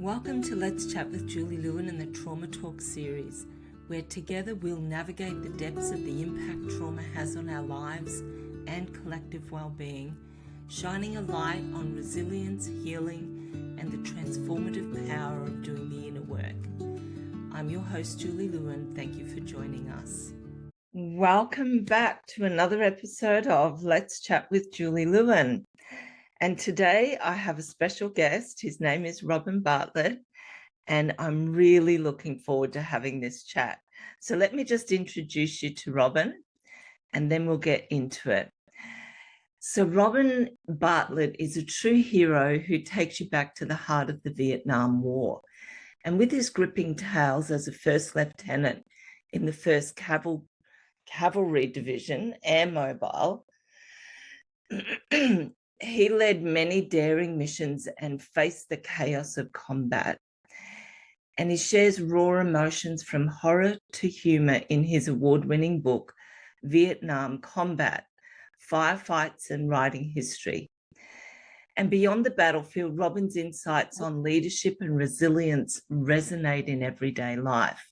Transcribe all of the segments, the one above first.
Welcome to Let's Chat with Julie Lewin and the Trauma Talk series, where together we'll navigate the depths of the impact trauma has on our lives and collective well-being, shining a light on resilience, healing, and the transformative power of doing the inner work. I'm your host, Julie Lewin. Thank you for joining us. Welcome back to another episode of Let's Chat with Julie Lewin. And today I have a special guest. His name is Robin Bartlett, and I'm really looking forward to having this chat. So let me just introduce you to Robin, and then we'll get into it. So Robin Bartlett is a true hero who takes you back to the heart of the Vietnam War. And with his gripping tales as a first lieutenant in the 1st Cavalry Division, Air Mobile, he led many daring missions and faced the chaos of combat. And he shares raw emotions from horror to humor in his award-winning book, Vietnam Combat: Firefights and Writing History. And beyond the battlefield, Robin's insights on leadership and resilience resonate in everyday life.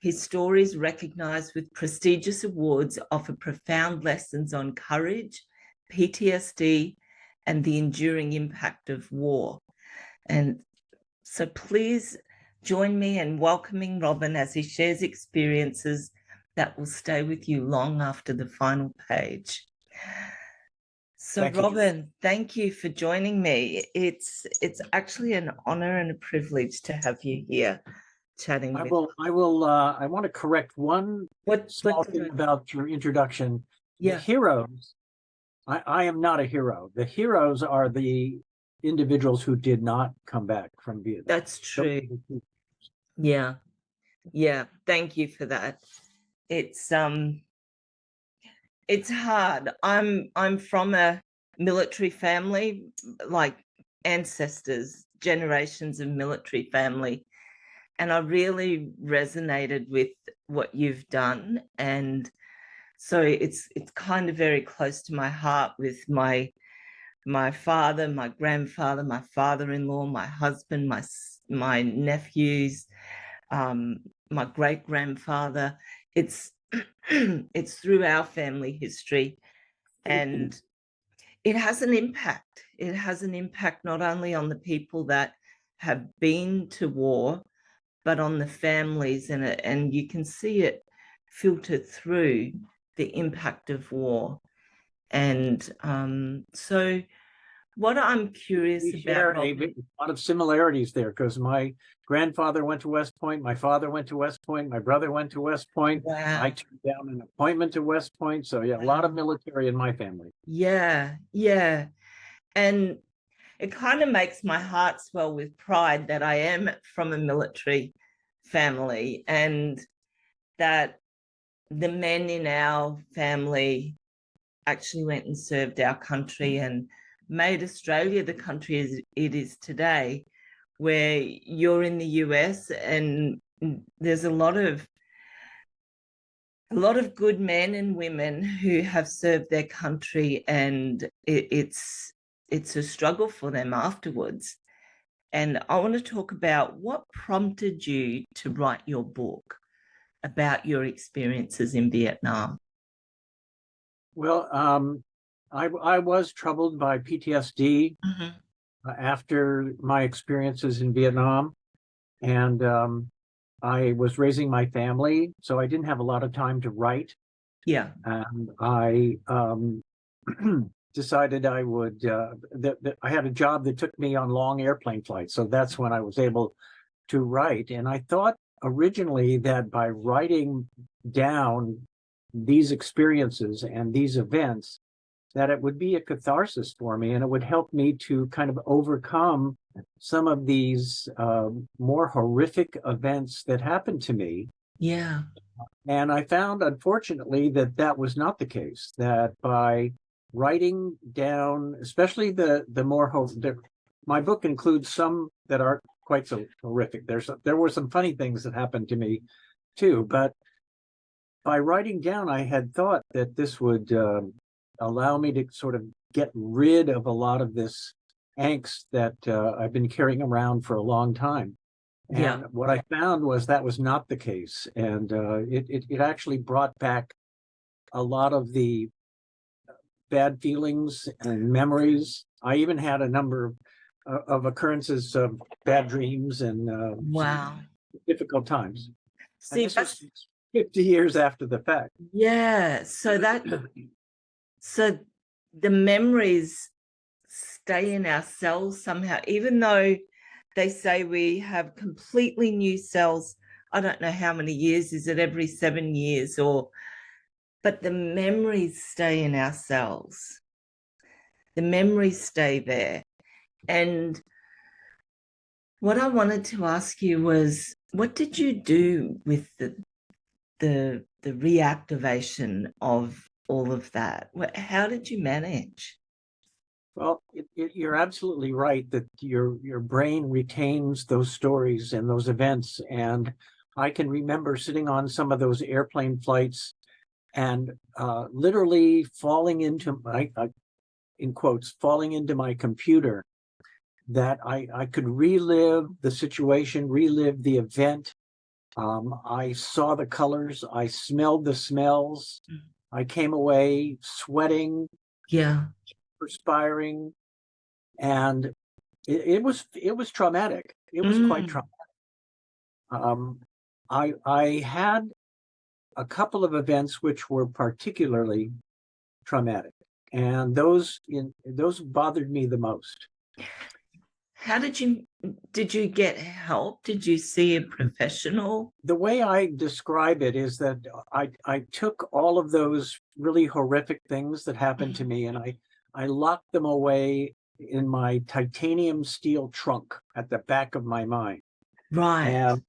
His stories, recognized with prestigious awards, offer profound lessons on courage, PTSD, and the enduring impact of war. And so please join me in welcoming Robin as he shares experiences that will stay with you long after the final page. So Robin, thank you for joining me. It's actually an honor and a privilege to have you here chatting with me. I want to correct one small thing about your introduction. Yeah. The heroes, I am not a hero. The heroes are the individuals who did not come back from Vietnam. That's true. Yeah. Thank you for that. It's hard. I'm from a military family, like ancestors, generations of military family, and I really resonated with what you've done. And so it's kind of very close to my heart with my father, my grandfather, my father-in-law, my husband, my nephews, my great-grandfather. It's through our family history, and it has an impact. It has an impact not only on the people that have been to war, but on the families, and you can see it filter through the impact of war. And so what I'm curious about... a lot of similarities there, because my grandfather went to West Point, my father went to West Point, my brother went to West Point. Wow. I turned down an appointment to West Point. So yeah, a lot of military in my family. Yeah. And it kind of makes my heart swell with pride that I am from a military family, and that the men in our family actually went and served our country and made Australia the country it is today, where you're in the US and there's a lot of good men and women who have served their country, and it's a struggle for them afterwards. And I want to talk about what prompted you to write your book about your experiences in Vietnam. Well, I was troubled by PTSD after my experiences in Vietnam, and I was raising my family, so I didn't have a lot of time to write. Yeah. And I decided I would, that I had a job that took me on long airplane flights. So that's when I was able to write. And I thought originally that by writing down these experiences and these events, that it would be a catharsis for me, and it would help me to kind of overcome some of these more horrific events that happened to me. Yeah. And I found, unfortunately, that that was not the case, that by writing down, especially the more, my book includes some that aren't quite so horrific. There were some funny things that happened to me too, but by writing down, I had thought that this would allow me to sort of get rid of a lot of this angst that I've been carrying around for a long time. Yeah. And what I found was that was not the case. And it actually brought back a lot of the bad feelings and memories. I even had a number of occurrences of bad dreams and Wow. difficult times. And See, this was 50 years after the fact. yeah. So the memories stay in our cells somehow, even though they say we have completely new cells. I don't know how many years, is it every 7 years but the memories stay in our cells. The memories stay there. And what I wanted to ask you was, what did you do with the reactivation of all of that? How did you manage? Well, you're absolutely right that your brain retains those stories and those events. And I can remember sitting on some of those airplane flights and literally falling into my, in quotes, falling into my computer, that I could relive the situation, relive the event. I saw the colors, I smelled the smells. I came away sweating, Yeah. perspiring, and it was traumatic. It was quite traumatic. I had a couple of events which were particularly traumatic, and those bothered me the most. How did you get help? Did you see a professional? The way I describe it is that I took all of those really horrific things that happened to me, and I locked them away in my titanium steel trunk at the back of my mind. Right. And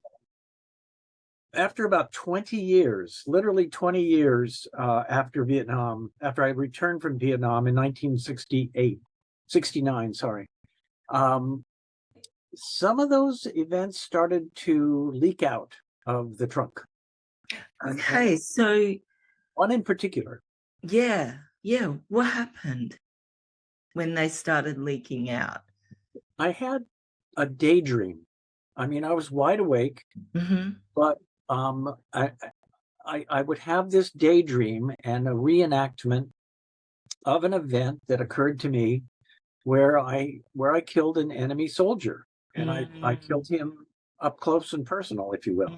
after about 20 years, literally 20 years after Vietnam, after I returned from Vietnam in 1969, sorry, some of those events started to leak out of the trunk. Okay, so one in particular. yeah, what happened when they started leaking out? I had a daydream. I mean, I was wide awake, but I would have this daydream and a reenactment of an event that occurred to me where I killed an enemy soldier, and I killed him up close and personal, if you will.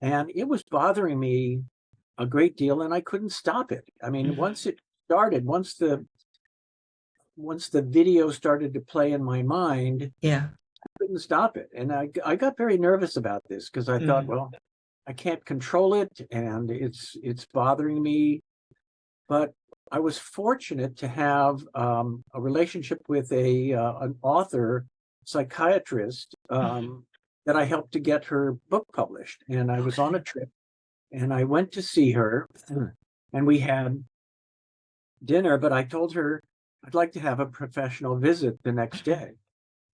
And it was bothering me a great deal, and I couldn't stop it. I mean, once it started, once the video started to play in my mind, Yeah. I couldn't stop it. And I got very nervous about this because I thought, well, I can't control it, and it's bothering me. But I was fortunate to have a relationship with an author, psychiatrist, that I helped to get her book published. And I was on a trip, and I went to see her, and we had dinner, but I told her I'd like to have a professional visit the next day.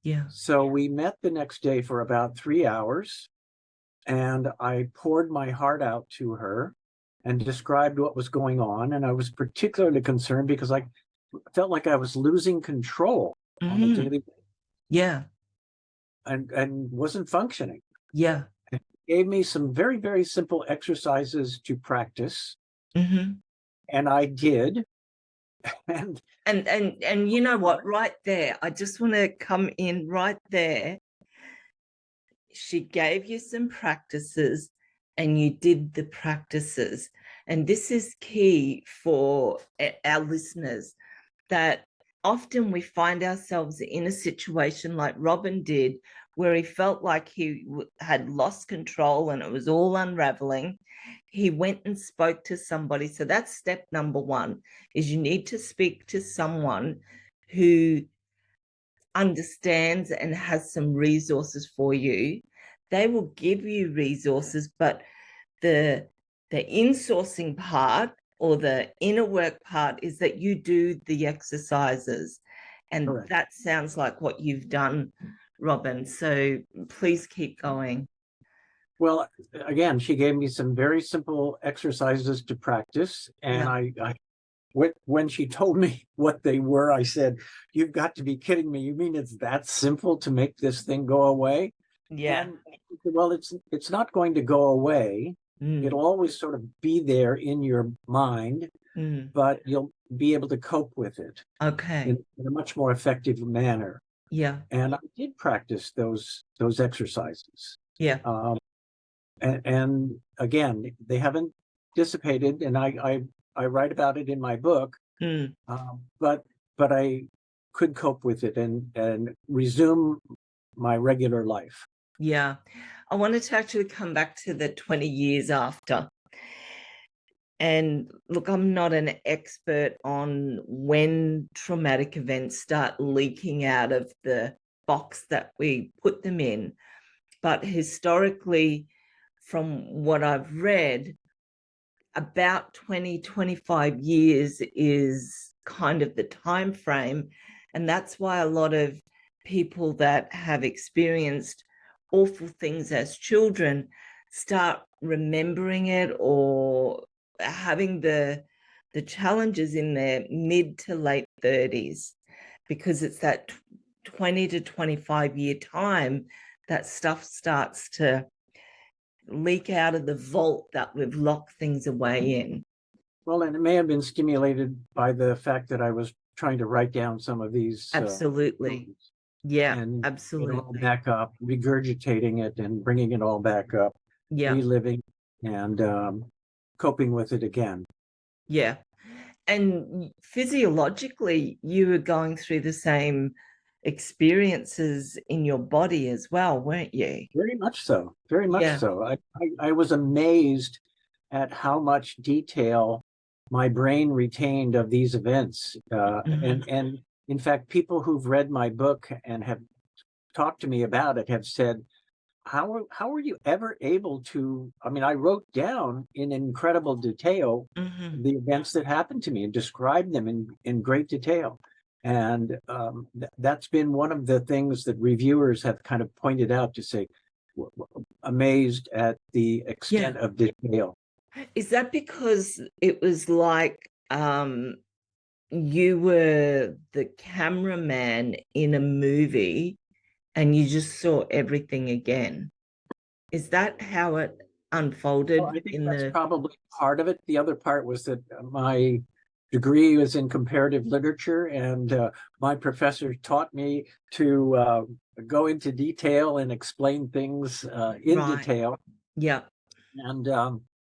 Yeah. So we met the next day for about 3 hours, and I poured my heart out to her and described what was going on. And I was particularly concerned because I felt like I was losing control on a daily basis. Yeah. And wasn't functioning. Yeah. It gave me some very, very simple exercises to practice. And I did. And you know what, right there, I just want to come in right there. She gave you some practices and you did the practices. And this is key for our listeners, that often we find ourselves in a situation like Robin did, where he felt like he had lost control and it was all unraveling. He went and spoke to somebody. So that's step number one, is you need to speak to someone who understands and has some resources for you. They will give you resources, but the insourcing part or the inner work part is that you do the exercises. And correct. That sounds like what you've done, Robin. So please keep going. Well, again, she gave me some very simple exercises to practice, and I when she told me what they were, I said, "You've got to be kidding me. You mean it's that simple to make this thing go away?" Yeah. And well, it's not going to go away. Mm. It'll always sort of be there in your mind, Mm. but you'll be able to cope with it Okay. in a much more effective manner. Yeah. And I did practice those exercises. Yeah. And again, they haven't dissipated, and I write about it in my book. Mm. But I could cope with it and resume my regular life. Yeah. I wanted to actually come back to the 20 years after. And look, I'm not an expert on when traumatic events start leaking out of the box that we put them in. But historically, from what I've read, about 20, 25 years is kind of the time frame. And that's why a lot of people that have experienced awful things as children start remembering it or having the challenges in their mid to late 30s, because it's that 20 to 25 year time that stuff starts to leak out of the vault that we've locked things away in. Well, and it may have been stimulated by the fact that I was trying to write down some of these Absolutely. Yeah, and it all absolutely. back up, regurgitating it and bringing it all back up, Yeah, reliving and coping with it again. yeah. And physiologically, you were going through the same experiences in your body as well, weren't you? Very much so. Very much Yeah. so. I was amazed at how much detail my brain retained of these events. Mhm. And in fact, people who've read my book and have talked to me about it have said, how were you ever able to? I mean, I wrote down in incredible detail Mhm. the events that happened to me and described them in great detail. And that's been one of the things that reviewers have kind of pointed out to say, amazed at the Yeah. extent of detail. Is that because it was like you were the cameraman in a movie and you just saw everything again? Is that how it Well, unfolded I think in that's the probably part of it. The other part was that my degree was in comparative literature, and my professor taught me to go into detail and explain things in right? detail. Yeah. And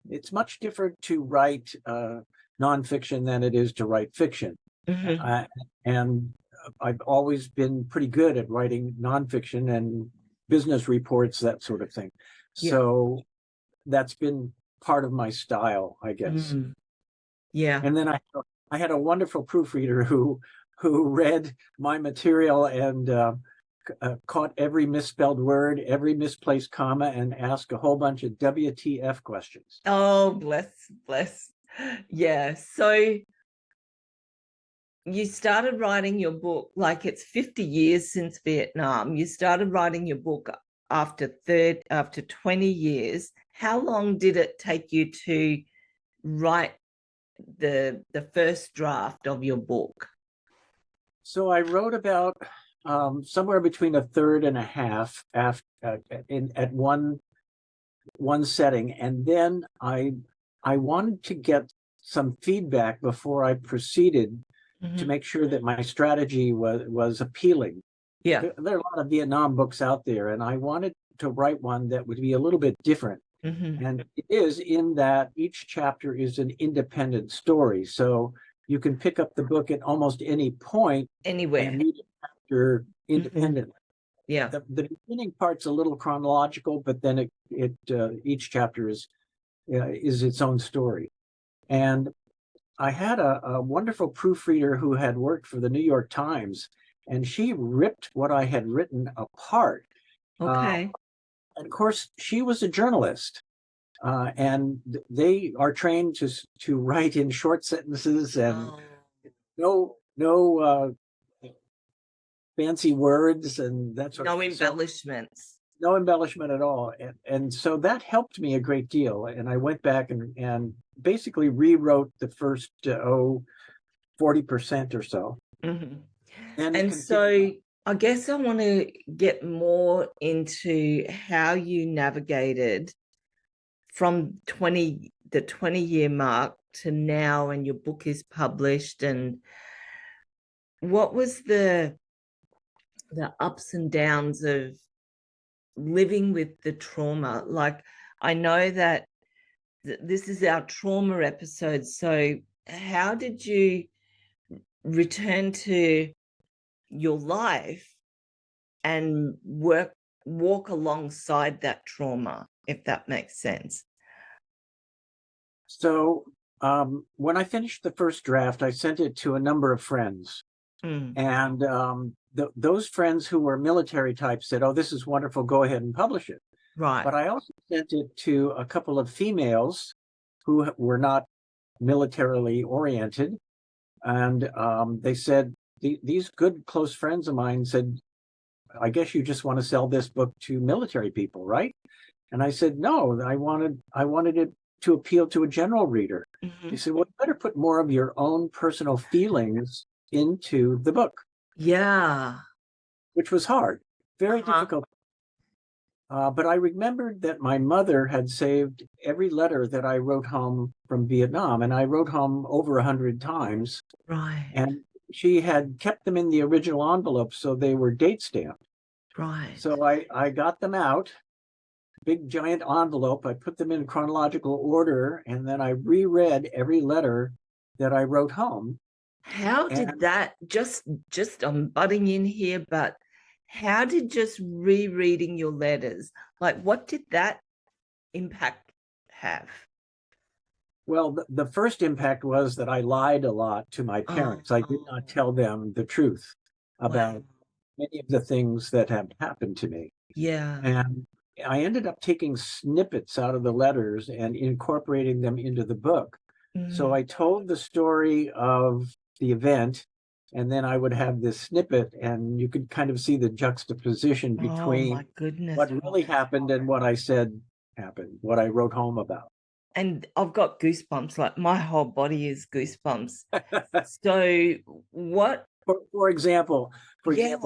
it's much different to write nonfiction than it is to write fiction. Hmm. Uh, and I've always been pretty good at writing nonfiction and business reports, that sort of thing. Yeah. So that's been part of my style, I guess. Mm. Yeah. And then I had a wonderful proofreader who read my material and caught every misspelled word, every misplaced comma, and asked a whole bunch of WTF questions. Oh, bless, bless. Yeah. So you started writing your book, like it's 50 years since Vietnam. You started writing your book after 20 years. How long did it take you to write the first draft of your book? So I wrote about somewhere between a third and a half after at one setting, and then I wanted to get some feedback before I proceeded to Mhm. make sure that my strategy was appealing. Yeah. There are a lot of Vietnam books out there, and I wanted to write one that would be a little bit different. Hmm. And it is, in that each chapter is an independent story. So you can pick up the book at almost any point Anywhere. and read a chapter Hmm. independently. Yeah. The beginning part's a little chronological, but then each chapter is its own story. And I had a wonderful proofreader who had worked for the New York Times, and she ripped what I had written apart. Uh, Okay. and of course, she was a journalist, and they are trained to write in short sentences and Oh, no fancy words and that sort of no thing. So embellishments. no embellishment at all. And so that helped me a great deal. And I went back and basically rewrote the first 40% or so. Mhm. And it And continued. so I guess I want to get more into how you navigated from the 20-year mark to now, and your book is published, and what was the ups and downs of living with the trauma? Like, I know that this is our trauma episode, so how did you return to your life and walk alongside that trauma, if that makes sense? So when I finished the first draft, I sent it to a number of friends. Mm, And those friends who were military types said, "Oh, this is wonderful. Go ahead and publish it." right. But I also sent it to a couple of females who were not militarily oriented. And they said, these good close friends of mine said, "I guess you just want to sell this book to military people, right?" And I said, "No, I wanted it to appeal to a general reader." They Mhm. said, "Well, you better put more of your own personal feelings into the book," Yeah. which was hard, very Uh-huh. difficult. But I remembered that my mother had saved every letter that I wrote home from Vietnam, and I wrote home over 100 times, Right. and she had kept them in the original envelope, so they were date stamped. Right. So I got them out, big giant envelope. I put them in chronological order, and then I reread every letter that I wrote home. How did And that just I'm butting in here, but how did just rereading your letters, like, what did that impact have? well, the first impact was that I lied a lot to my Oh, parents. I did not tell them the truth wow. about many of the things that had happened to me. Yeah. And I ended up taking snippets out of the letters and incorporating them into the book. So Mm. I told the story of the event, and then I would have this snippet, and you could kind of see the juxtaposition Oh between my goodness. what really happened and what I said happened, what I wrote home about. And I've got goosebumps, like my whole body is goosebumps. So what? For example, Yeah.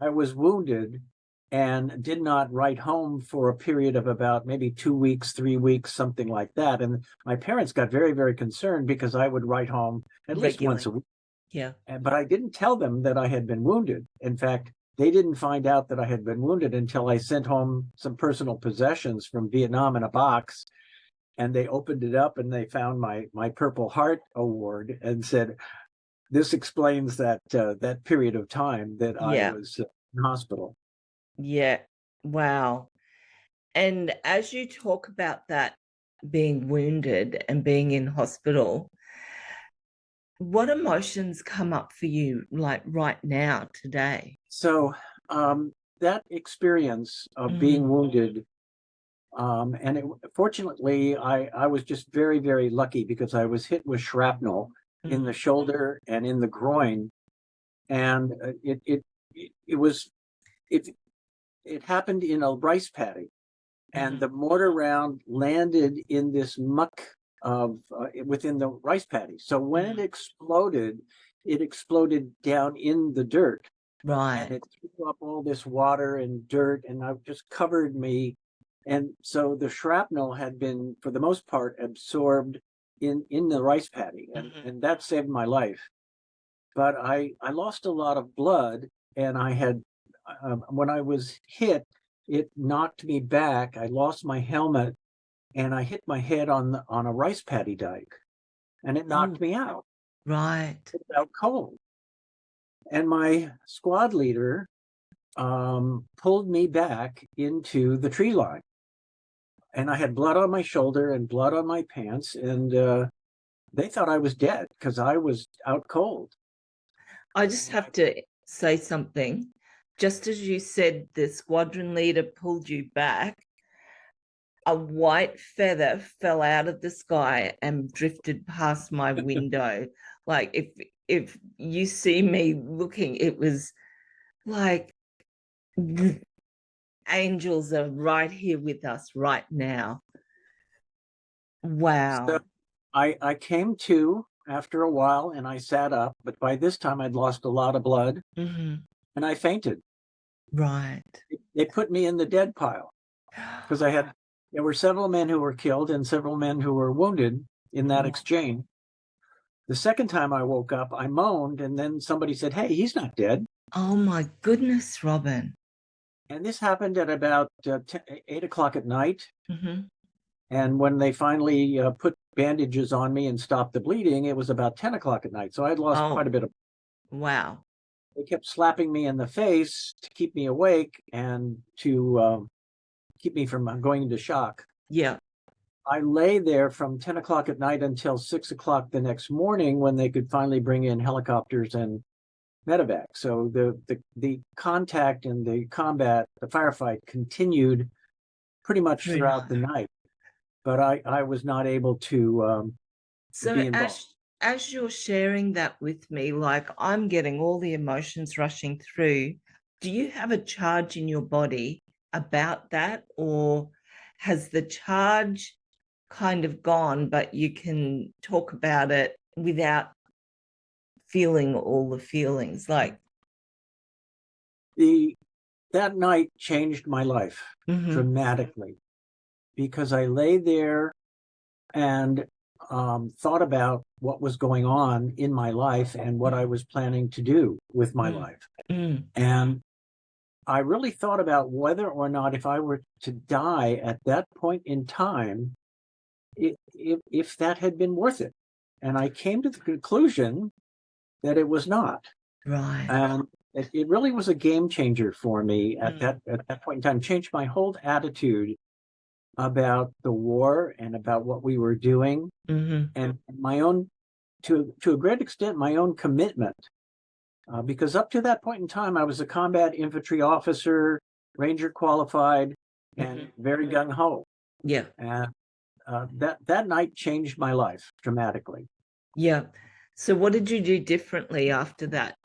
I was wounded and did not write home for a period of about maybe 2 weeks, 3 weeks, something like that. And my parents got very, very concerned because I would write home at least once Regularly. a week. Yeah. But I didn't tell them that I had been wounded. In fact, they didn't find out that I had been wounded until I sent home some personal possessions from Vietnam in a box. And they opened it up and they found my Purple Heart Award and said, "This explains that period of time that I Yeah. was in hospital." Yeah. Wow. And as you talk about that, being wounded and being in hospital, what emotions come up for you, like right now, today? So that experience of being Mm, wounded, and fortunately, I was just very, very lucky because I was hit with shrapnel in the mm, shoulder and in the groin, and it was it it happened in a rice paddy, and mhm. the mortar round landed in this muck of within the rice paddy. So when Mm. it exploded down in the dirt, and Right. it threw up all this water and dirt, and I just covered me. And so the shrapnel had been, for the most part, absorbed in the rice paddy, Mhm. and that saved my life. But I lost a lot of blood, and I had when I was hit, it knocked me back. I lost my helmet, and I hit my head on a rice paddy dike, and it Oh, knocked me out. right. It was out cold. And my squad leader pulled me back into the tree line, and I had blood on my shoulder and blood on my pants, and they thought I was dead because I was out cold. I just have to say something. Just as you said, the squadron leader pulled you back, a white feather fell out of the sky and drifted past my window. Like, if you see me looking, it was like angels are right here with us right now. So Wow. I came to, after a while, and I sat up, but by this time I'd lost a lot of blood Mm-hmm. and I fainted. Right. They put me in the dead pile because there were several men who were killed and several men who were wounded in that exchange. The second time I woke up, I moaned, and then somebody said, "Hey, he's not dead." Oh my goodness, Robin. And this happened at about 8 o'clock at night. Mm-hmm. And when they finally put bandages on me and stopped the bleeding, it was about 10 o'clock at night. So I'd lost quite a Oh, bit of. wow. They kept slapping me in the face to keep me awake and to keep me from going into shock. Yeah. I lay there from 10 o'clock at night until 6 o'clock the next morning when they could finally bring in helicopters and medevac. So the contact and the combat, the firefight continued pretty much Very throughout the nice. night, but I was not able to So be involved. as you're sharing that with me, like I'm getting all the emotions rushing through, do you have a charge in your body about that, or has the charge kind of gone, but you can talk about it without feeling all the feelings? Like, That night changed my life mm-hmm. dramatically because I lay there and thought about what was going on in my life and what I was planning to do with my life. Mm. And I really thought about whether or not, if I were to die at that point in time, if that had been worth it. And I came to the conclusion that it was not. Right. And it really was a game changer for me at that point in time. Changed my whole attitude about the war and about what we were doing, Mm-hmm. and my own, to a great extent, my own commitment. Because up to that point in time, I was a combat infantry officer, ranger qualified, and very gung ho. Yeah. And that night changed my life dramatically. Yeah. So what did you do differently after that?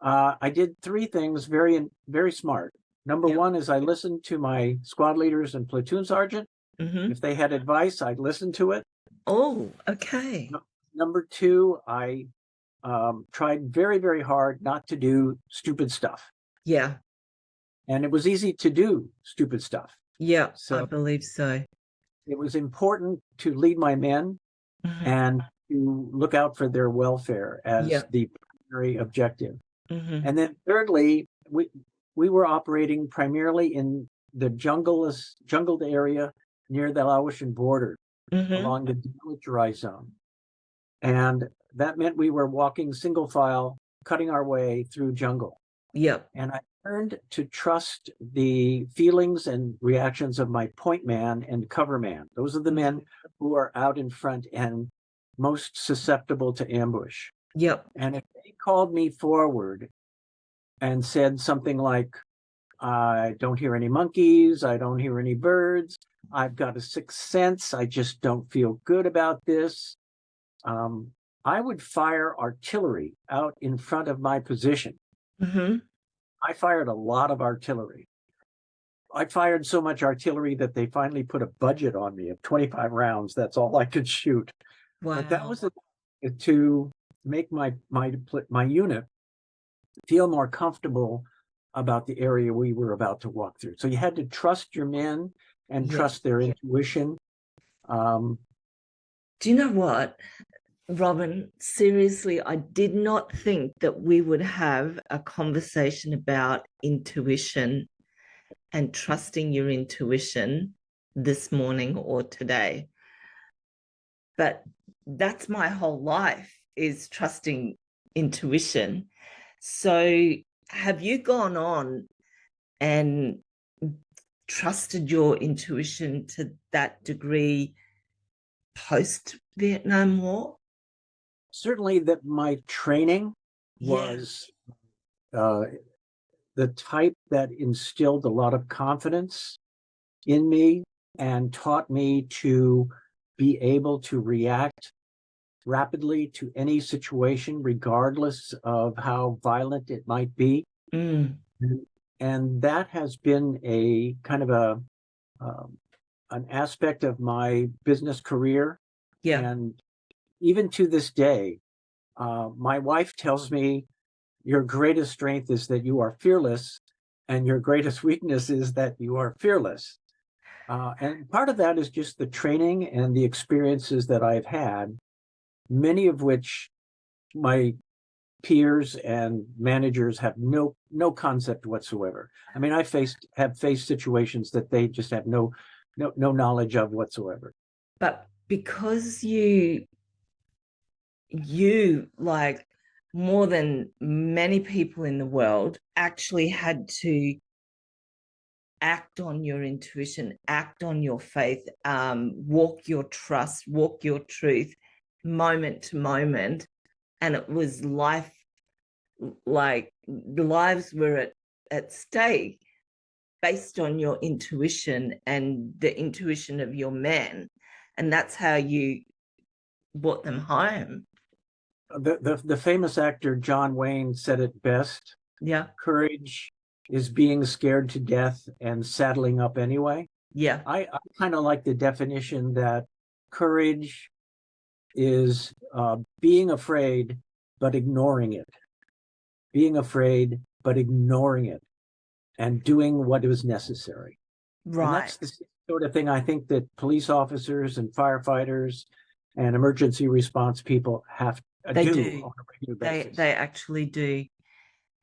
I did three things very smart. Number Yeah. one is I listened to my squad leaders and platoon sergeant. Mm-hmm. If they had advice, I'd listen to it. Oh, okay. Number two, I tried very, very hard not to do stupid stuff. Yeah. And it was easy to do stupid stuff. Yeah, I So believe so. it was important to lead my men Mm-hmm. and to look out for their welfare Yeah. as the primary objective. Mm-hmm. And then thirdly, we were operating primarily in the jungled area near the Laotian border Mm-hmm. along the demilitarized zone. And that meant we were walking single file, cutting our way through jungle. Yep. And I learned to trust the feelings and reactions of my point man and cover man. Those are the men who are out in front and most susceptible to ambush. Yep. And if they called me forward and said something like, "I don't hear any monkeys, I don't hear any birds, I've got a sixth sense, I just don't feel good about this," I would fire artillery out in front of my position. Mm-hmm. I fired a lot of artillery. I fired so much artillery that they finally put a budget on me of 25 rounds. That's all I could shoot. But that Wow. was to make my unit feel more comfortable about the area we were about to walk through. So you had to trust your men and Yeah. trust their intuition. Do you know what, Robin? Seriously, I did not think that we would have a conversation about intuition and trusting your intuition this morning or today. But that's my whole life, is trusting intuition. So have you gone on and trusted your intuition to that degree post Vietnam War? Certainly that my training Yeah. was the type that instilled a lot of confidence in me and taught me to be able to react rapidly to any situation, regardless of how violent it might be. Mm. And that has been a kind of an aspect of my business career Yeah. and even to this day, my wife tells me your greatest strength is that you are fearless, and your greatest weakness is that you are fearless. And part of that is just the training and the experiences that I've had, many of which my peers and managers have no concept whatsoever. I mean, have faced situations that they just have no knowledge of whatsoever. But because you like more than many people in the world actually had to act on your intuition, act on your faith, walk your trust, walk your truth moment to moment. And it was life, like the lives were at stake based on your intuition and the intuition of your men. And that's how you brought them home. The famous actor John Wayne said it best. Yeah. Courage is being scared to death and saddling up anyway. Yeah. I kind of like the definition that courage is being afraid but ignoring it, being afraid but ignoring it, and doing what is necessary. And that's Right. the sort of thing I think that police officers and firefighters and emergency response people have to They do do. on a regular basis. They actually do.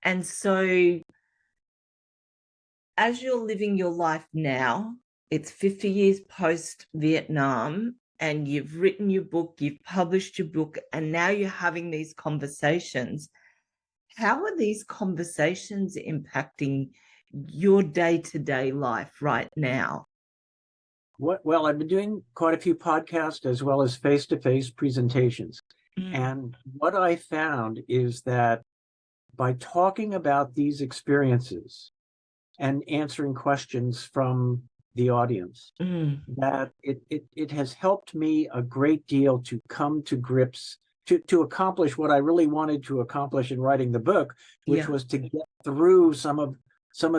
And so as you're living your life now, it's 50 years post Vietnam, and you've written your book, you've published your book, and now you're having these conversations. How are these conversations impacting your day-to-day life right now? Well, I've been doing quite a few podcasts as well as face-to-face presentations. And what I found is that by talking about these experiences and answering questions from the audience, that it has helped me a great deal to come to grips, to accomplish what I really wanted to accomplish in writing the book, which was to get through some of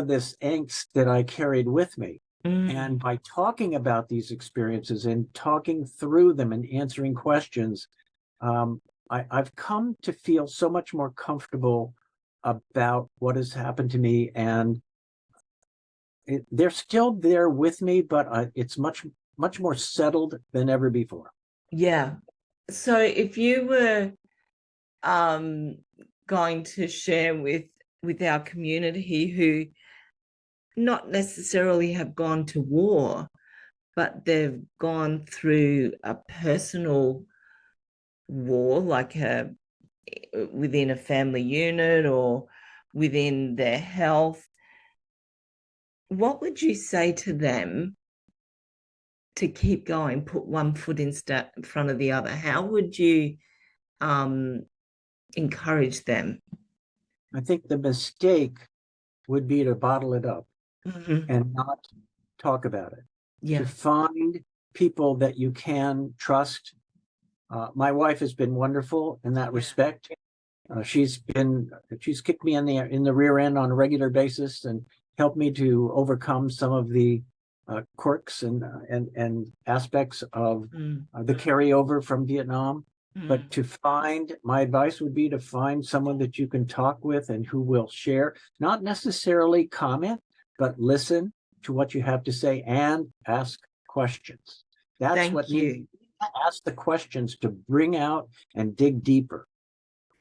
this angst that I carried with me. And by talking about these experiences and talking through them and answering questions, I've come to feel so much more comfortable about what has happened to me, and they're still there with me, but it's much more settled than ever before. Yeah. So if you were going to share with our community who not necessarily have gone to war, but they've gone through a personal war, like within a family unit or within their health, what would you say to them to keep going, put one foot in front of the other? How would you encourage them? I think the mistake would be to bottle it up and not talk about it. Yeah. To find people that you can trust. My wife has been wonderful in that respect. She's kicked me in the rear end on a regular basis and helped me to overcome some of the quirks and aspects of the carryover from Vietnam. But my advice would be to find someone that you can talk with and who will share, not necessarily comment, but listen to what you have to say and ask questions. That's what you ask the questions to bring out and dig deeper.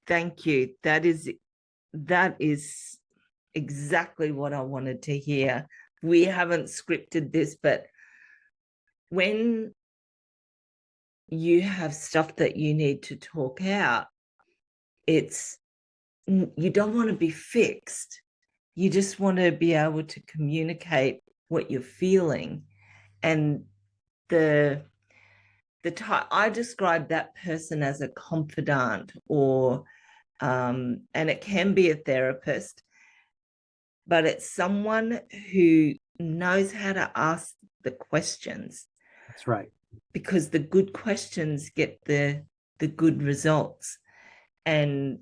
Thank you. That is exactly what I wanted to hear. We haven't scripted this, but when you have stuff that you need to talk out, you don't want to be fixed. You just want to be able to communicate what you're feeling. And I describe that person as a confidant, or and it can be a therapist, but it's someone who knows how to ask the questions. That's right. Because the good questions get the good results. And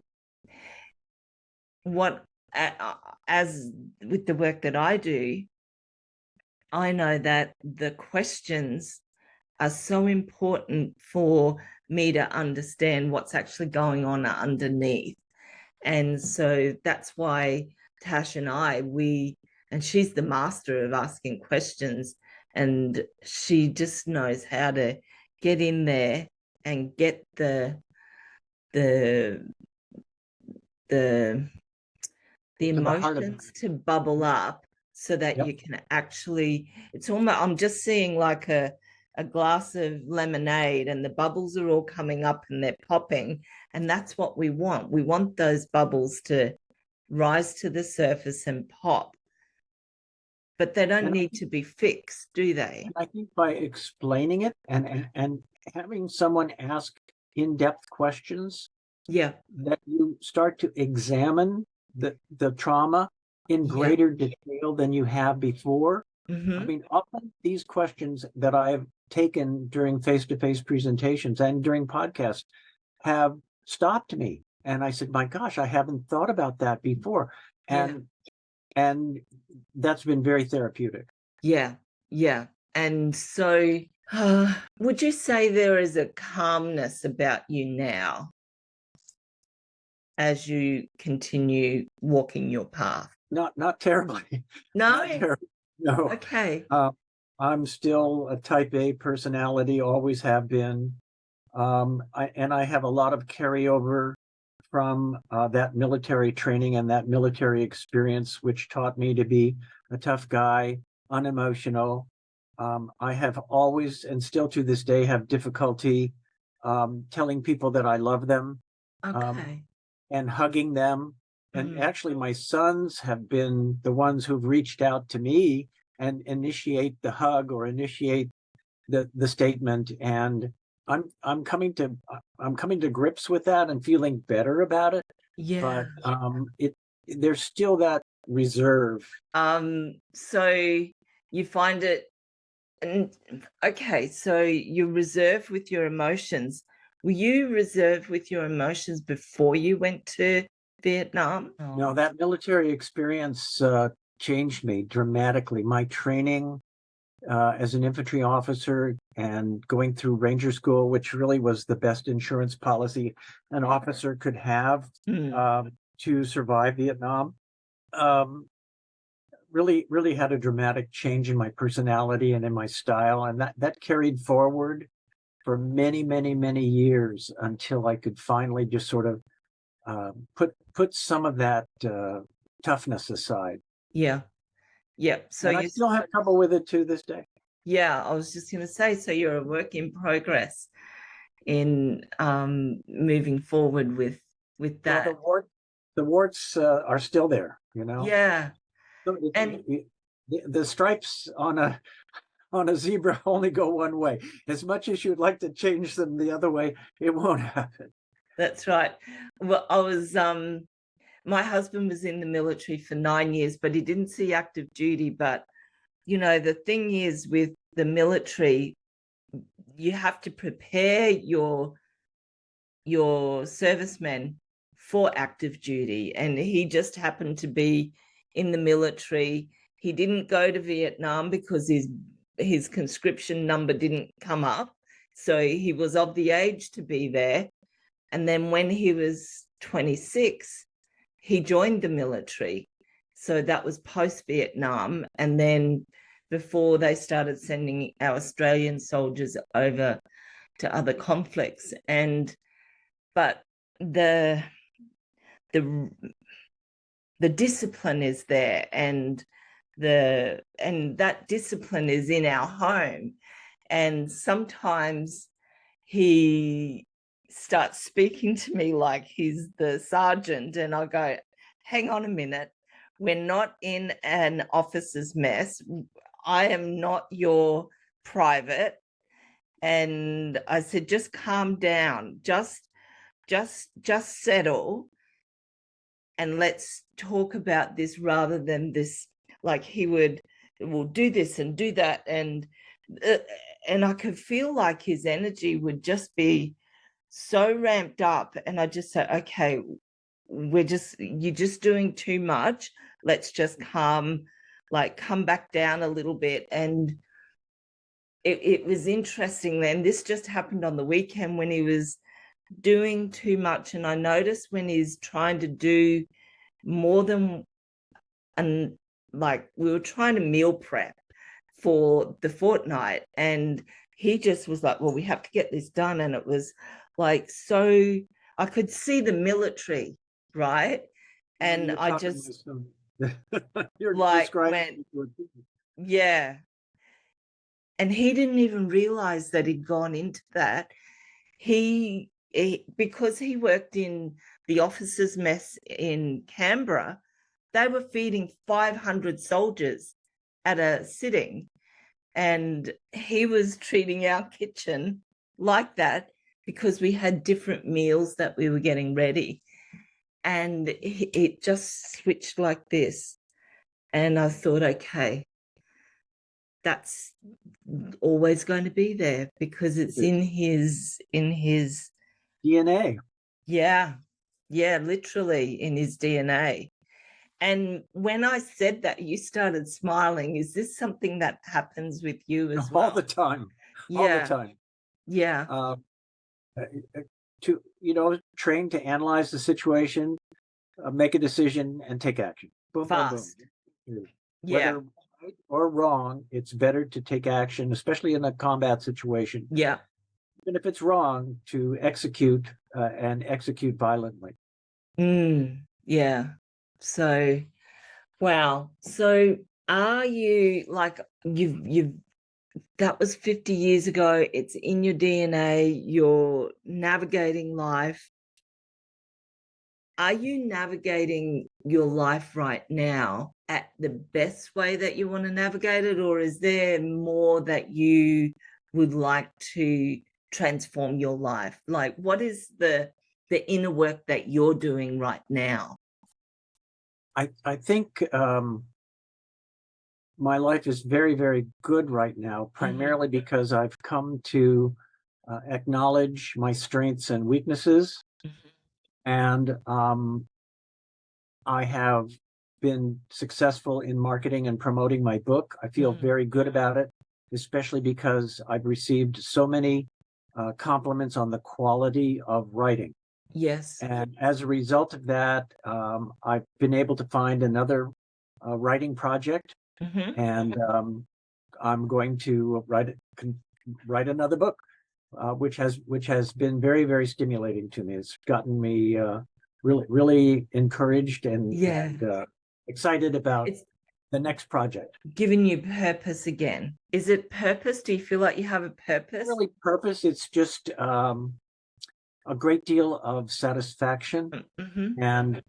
as with the work that I do, I know that the questions are so important for me to understand what's actually going on underneath. And so that's why Tash and and she's the master of asking questions, and she just knows how to get in there and get the the emotions to bubble up so that you can actually, it's almost, I'm just seeing like a glass of lemonade and the bubbles are all coming up and they're popping. And that's what we want. We want those bubbles to rise to the surface and pop. But they don't need to be fixed, do they? And I think by explaining it and having someone ask in-depth questions, that you start to examine the trauma in greater detail than you have before. I mean, often these questions that I've taken during face-to-face presentations and during podcasts have stopped me. And I said, my gosh, I haven't thought about that before. And that's been very therapeutic. Yeah. And so would you say there is a calmness about you now as you continue walking your path? Not terribly. No? Not terribly. No. Okay. I'm still a type A personality, always have been. I have a lot of carryover from that military training and that military experience, which taught me to be a tough guy, unemotional. I have always, and still to this day, have difficulty telling people that I love them. Okay. And hugging them. And actually, my sons have been the ones who've reached out to me and initiate the hug or initiate the statement. And I'm coming to grips with that and feeling better about it. Yeah. But there's still that reserve. So you find it, okay, so you're reserved with your emotions. Were you reserved with your emotions before you went to Vietnam? No, that military experience changed me dramatically. My training as an infantry officer and going through Ranger School, which really was the best insurance policy an officer could have to survive Vietnam, really had a dramatic change in my personality and in my style. And that carried forward for many, many, many years until I could finally just sort of put some of that toughness aside. Yeah. So and I still have trouble with it to this day. Yeah, I was just going to say, so you're a work in progress in moving forward with that. Well, the warts are still there, you know. Yeah. So the stripes on a zebra only go one way. As much as you'd like to change them the other way, it won't happen. That's right. Well, I was my husband was in the military for 9 years, but he didn't see active duty. But you know, the thing is with the military, you have to prepare your servicemen for active duty. And he just happened to be in the military. He didn't go to Vietnam because his conscription number didn't come up. So he was of the age to be there. And then when he was 26, he joined the military. So that was post-Vietnam. And then before they started sending our Australian soldiers over to other conflicts. But the discipline is there, and that discipline is in our home. And sometimes he starts speaking to me like he's the sergeant, and I go, hang on a minute, we're not in an officer's mess. I am not your private. And I said, just calm down, just settle, and let's talk about this rather than this, like he will do this and do that. And I could feel like his energy would just be so ramped up. And I just said, okay, you're just doing too much. Let's just come back down a little bit. And it was interesting then. This just happened on the weekend when he was doing too much. And I noticed when he's trying to do more than, and like we were trying to meal prep for the fortnight, and he just was like, well, we have to get this done. And it was like, so I could see the military, right? And You're I talking just you're like describing went, yeah. And he didn't even realize that he'd gone into that. He because he worked in the officers' mess in Canberra, they were feeding 500 soldiers at a sitting. And he was treating our kitchen like that because we had different meals that we were getting ready. And it just switched like this. And I thought, okay, that's always going to be there because it's in his DNA. yeah, literally in his DNA. And when I said that, you started smiling. Is this something that happens with you as well? All the time. Yeah. All the time. Yeah. To train to analyze the situation, make a decision, and take action. Boom, Fast. boom, boom. Yeah. Whether right or wrong, it's better to take action, especially in a combat situation. Yeah. Even if it's wrong, to execute and execute violently. Yeah. So, wow. So, are you like you've that was 50 years ago? It's in your DNA. You're navigating life. Are you navigating your life right now at the best way that you want to navigate it, or is there more that you would like to transform your life? Like, what is the inner work that you're doing right now? I think my life is very, very good right now, primarily because I've come to acknowledge my strengths and weaknesses. And I have been successful in marketing and promoting my book. I feel very good about it, especially because I've received so many compliments on the quality of writing. Yes. And as a result of that, I've been able to find another writing project, and I'm going to write another book, which has been very, very stimulating to me. It's gotten me really, really encouraged and excited about the next project. Giving you purpose again. Is it purpose? Do you feel like you have a purpose? Really purpose. It's just a great deal of satisfaction, and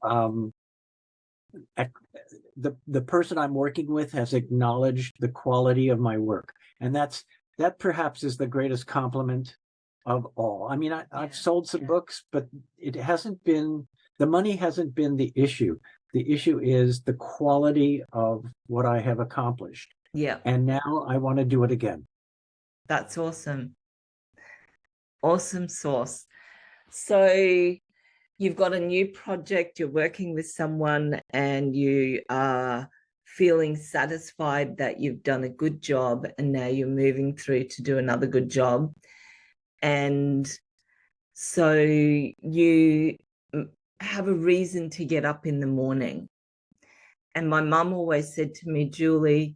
the person I'm working with has acknowledged the quality of my work, and that perhaps is the greatest compliment of all. I mean, I've sold some books, but the money hasn't been the issue. The issue is the quality of what I have accomplished. Yeah. And now I want to do it again. That's awesome. Awesome sauce. So you've got a new project, you're working with someone, and you are feeling satisfied that you've done a good job, and now you're moving through to do another good job. And so you have a reason to get up in the morning. And my mum always said to me, Julie,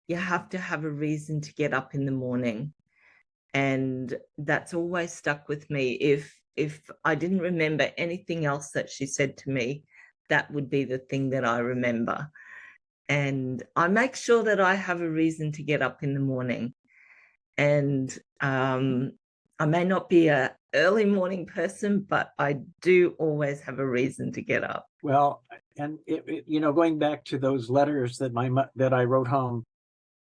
you have to have a reason to get up in the morning. And that's always stuck with me. If I didn't remember anything else that she said to me, that would be the thing that I remember. And I make sure that I have a reason to get up in the morning. And I may not be an early morning person, but I do always have a reason to get up. Well, and going back to those letters that I wrote home,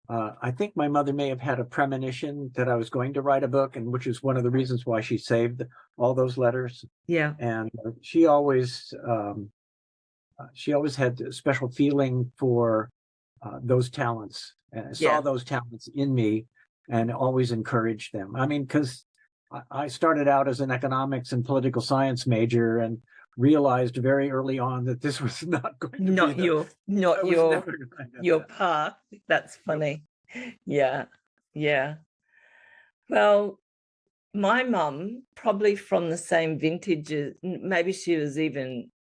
I think my mother may have had a premonition that I was going to write a book, and which is one of the reasons why she saved all those letters. Yeah. And she always had a special feeling for those talents, and saw those talents in me, and always encouraged them. I mean, because I started out as an economics and political science major, and realized very early on that this was not going to be your path. That's funny. Yeah. Well, my mum, probably from the same vintage, maybe she was even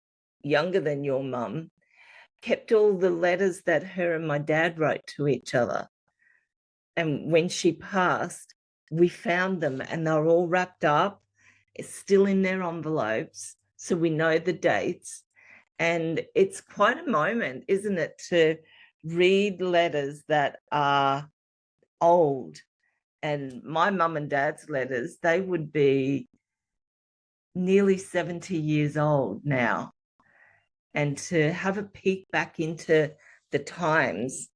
younger than your mum, kept all the letters that her and my dad wrote to each other. And when she passed, we found them and they were all wrapped up. It's still in their envelopes. So we know the dates. And it's quite a moment, isn't it, to read letters that are old. And my mum and dad's letters, they would be nearly 70 years old now. And to have a peek back into the times,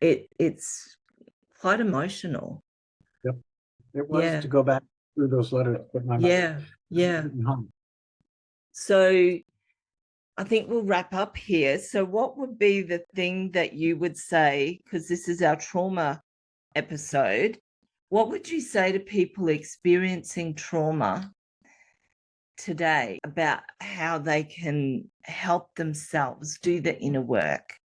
it's quite emotional. Yep. It was Yeah. to go back through those letters. But my Yeah. So I think we'll wrap up here. So what would be the thing that you would say, because this is our trauma episode, what would you say to people experiencing trauma today about how they can help themselves do the inner work?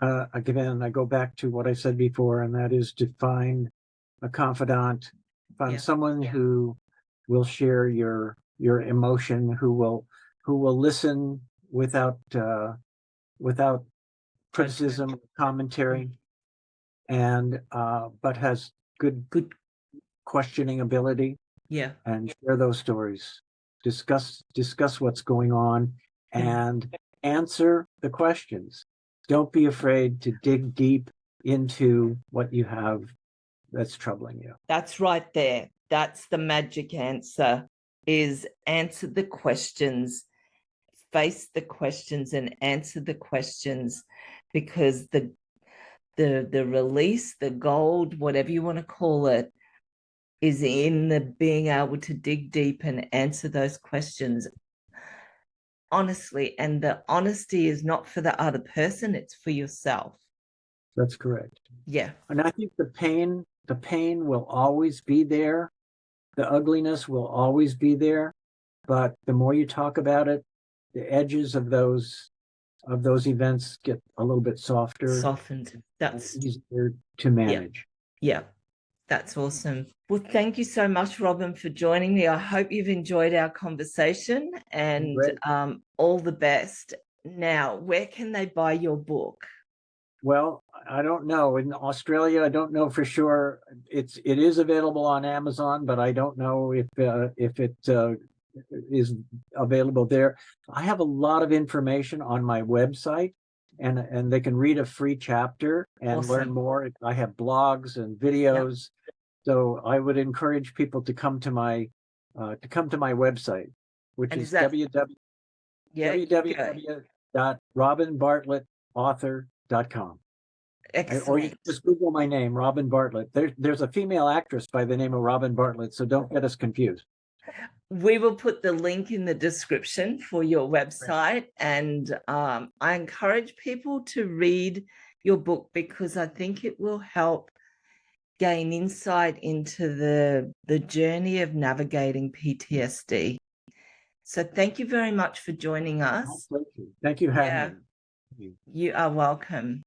Again, I go back to what I said before, and that is to find a confidant, find someone who will share your emotion, who will listen without criticism, commentary, and but has good questioning ability. Yeah. And share those stories, discuss what's going on, and answer the questions. Don't be afraid to dig deep into what you have that's troubling you. That's right there. That's the magic answer, is answer the questions, face the questions and answer the questions, because the release, the gold, whatever you want to call it, is in the being able to dig deep and answer those questions honestly. And the honesty is not for the other person, it's for yourself. That's correct. Yeah. And I think the pain will always be there. The ugliness will always be there. But the more you talk about it, the edges of those events get a little bit Softened. That's easier to manage. Yeah. That's awesome. Well, thank you so much, Robin, for joining me. I hope you've enjoyed our conversation, and all the best. Now, where can they buy your book? Well, I don't know. In Australia, I don't know for sure. It is available on Amazon, but I don't know if it is available there. I have a lot of information on my website, and they can read a free chapter and learn more. I have blogs and videos, so I would encourage people to come to my website, which is www.robinbartlettauthor.com. Excellent. Or you can just Google my name, Robin Bartlett. There's a female actress by the name of Robin Bartlett, so don't get us confused. We will put the link in the description for your website. And I encourage people to read your book, because I think it will help gain insight into the journey of navigating PTSD. So thank you very much for joining us. Thank you for having me. You are welcome.